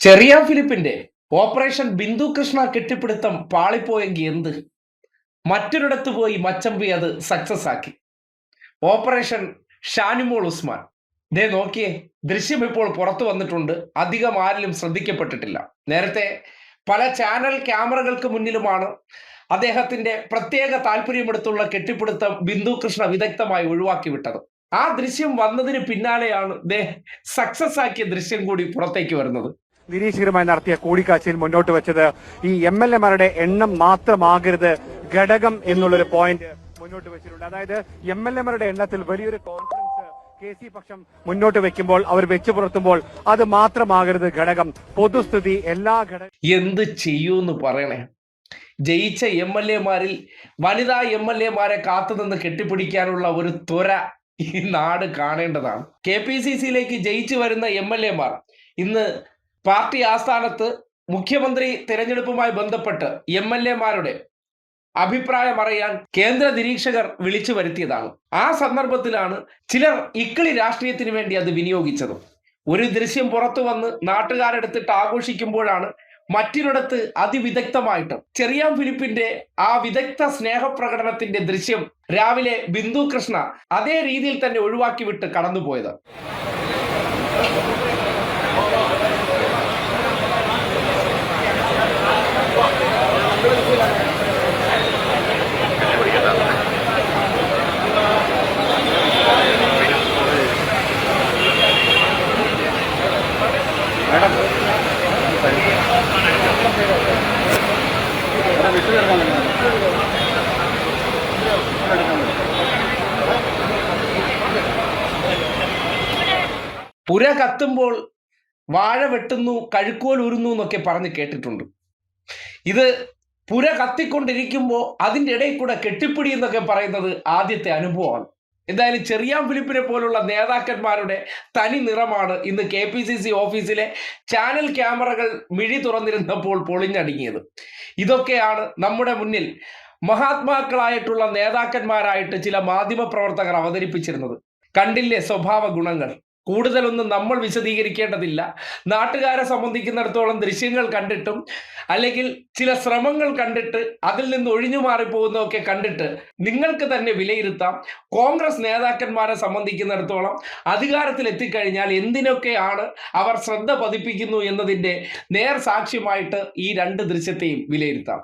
ചെറിയ ഫിലിപ്പിന്റെ ഓപ്പറേഷൻ ബിന്ദു കൃഷ്ണ കെട്ടിപ്പിടുത്തം പാളിപ്പോയെങ്കിൽ എന്ത്? മറ്റൊരിടത്ത് പോയി മച്ചമ്പി അത് സക്സസ് ആക്കി. ഓപ്പറേഷൻ ഷാനിമോൾ ഉസ്മാൻ. ദേ നോക്കിയേ, ദൃശ്യം ഇപ്പോൾ പുറത്തു വന്നിട്ടുണ്ട്. അധികം ആരിലും ശ്രദ്ധിക്കപ്പെട്ടിട്ടില്ല. നേരത്തെ പല ചാനൽ ക്യാമറകൾക്ക് മുന്നിലുമാണ് അദ്ദേഹത്തിന്റെ പ്രത്യേക താല്പര്യമെടുത്തുള്ള കെട്ടിപ്പിടുത്തം ബിന്ദു കൃഷ്ണ വിദഗ്ധമായി ഒഴിവാക്കി വിട്ടത്. ആ ദൃശ്യം വന്നതിന് പിന്നാലെയാണ് ദേ സക്സസ് ആക്കിയ ദൃശ്യം കൂടി പുറത്തേക്ക് വരുന്നത്. നിരീക്ഷകരുമായി നടത്തിയ കൂടിക്കാഴ്ചയിൽ മുന്നോട്ട് വെച്ചത് ഈ MLA-മാരുടെ എണ്ണം മാത്രമാകരുത് ഘടകം എന്നുള്ളൊരു പോയിന്റ് മുന്നോട്ട് വെച്ചിട്ടുണ്ട്. അതായത് MLA-മാരുടെ എണ്ണത്തിൽ വലിയൊരു കോൺഫിഡൻസ് KC പക്ഷം മുന്നോട്ട് വെക്കുമ്പോൾ, അവർ വെച്ചു പുറത്തുമ്പോൾ അത് മാത്രമാകരുത് ഘടകം, പൊതുസ്ഥിതി എല്ലാ ഘടകം. എന്ത് ചെയ്യൂന്ന് പറയണേ. ജയിച്ച MLA-മാരിൽ വനിതാ MLA-മാരെ കാത്തുനിന്ന് കെട്ടിപ്പിടിക്കാനുള്ള ഒരു ത്വര ഈ നാട് കാണേണ്ടതാണ്. KPCC-യിലേക്ക് ജയിച്ചു വരുന്ന MLA-മാർ ഇന്ന് പാർട്ടി ആസ്ഥാനത്ത് മുഖ്യമന്ത്രി തിരഞ്ഞെടുപ്പുമായി ബന്ധപ്പെട്ട് MLA-മാരുടെ അഭിപ്രായം അറിയാൻ കേന്ദ്ര നിരീക്ഷകർ വിളിച്ചു വരുത്തിയതാണ്. ആ സന്ദർഭത്തിലാണ് ചിലർ ഇക്കിളി രാഷ്ട്രീയത്തിന് വേണ്ടി അത് വിനിയോഗിച്ചത്. ഒരു ദൃശ്യം പുറത്തു വന്ന് നാട്ടുകാരെടുത്തിട്ട് ആഘോഷിക്കുമ്പോഴാണ് മറ്റൊരിടത്ത് അതിവിദഗ്ധമായിട്ട് ചെറിയ ഫിലിപ്പിന്റെ ആ വിദഗ്ധ സ്നേഹപ്രകടനത്തിന്റെ ദൃശ്യം രാവിലെ ബിന്ദു കൃഷ്ണ അതേ രീതിയിൽ തന്നെ ഒഴിവാക്കി വിട്ട് കടന്നുപോയത്. പുര കത്തുമ്പോൾ വാഴ വെട്ടുന്നു, കഴുക്കോൽ ഉരുന്നു എന്നൊക്കെ പറഞ്ഞ് കേട്ടിട്ടുണ്ട്. ഇത് പുര കത്തിക്കൊണ്ടിരിക്കുമ്പോൾ അതിൻ്റെ ഇടയിൽ കൂടെ കെട്ടിപ്പിടി എന്നൊക്കെ പറയുന്നത് ആദ്യത്തെ അനുഭവമാണ്. എന്തായാലും ചെറിയ ഫിലിപ്പിനെ പോലുള്ള നേതാക്കന്മാരുടെ തനി നിറമാണ് ഇന്ന് KPCC ഓഫീസിലെ ചാനൽ ക്യാമറകൾ മിഴി തുറന്നിരുന്നപ്പോൾ പൊളിഞ്ഞടുങ്ങിയത്. ഇതൊക്കെയാണ് നമ്മുടെ മുന്നിൽ മഹാത്മാക്കളായിട്ടുള്ള നേതാക്കന്മാരായിട്ട് ചില മാധ്യമ പ്രവർത്തകർ അവതരിപ്പിച്ചിരുന്നത്. കണ്ടില്ലേ സ്വഭാവ ഗുണങ്ങൾ? കൂടുതലൊന്നും നമ്മൾ വിശദീകരിക്കേണ്ടതില്ല. നാട്ടുകാരെ സംബന്ധിക്കുന്നിടത്തോളം ദൃശ്യങ്ങൾ കണ്ടിട്ടും അല്ലെങ്കിൽ ചില ശ്രമങ്ങൾ കണ്ടിട്ട് അതിൽ നിന്ന് ഒഴിഞ്ഞു മാറിപ്പോകുന്നതൊക്കെ കണ്ടിട്ട് നിങ്ങൾക്ക് തന്നെ വിലയിരുത്താം. കോൺഗ്രസ് നേതാക്കന്മാരെ സംബന്ധിക്കുന്നിടത്തോളം അധികാരത്തിൽ എത്തിക്കഴിഞ്ഞാൽ എന്തിനൊക്കെയാണ് അവർ ശ്രദ്ധ പതിപ്പിക്കുന്നു എന്നതിൻ്റെ നേർ സാക്ഷ്യമായിട്ട് ഈ രണ്ട് ദൃശ്യത്തെയും വിലയിരുത്താം.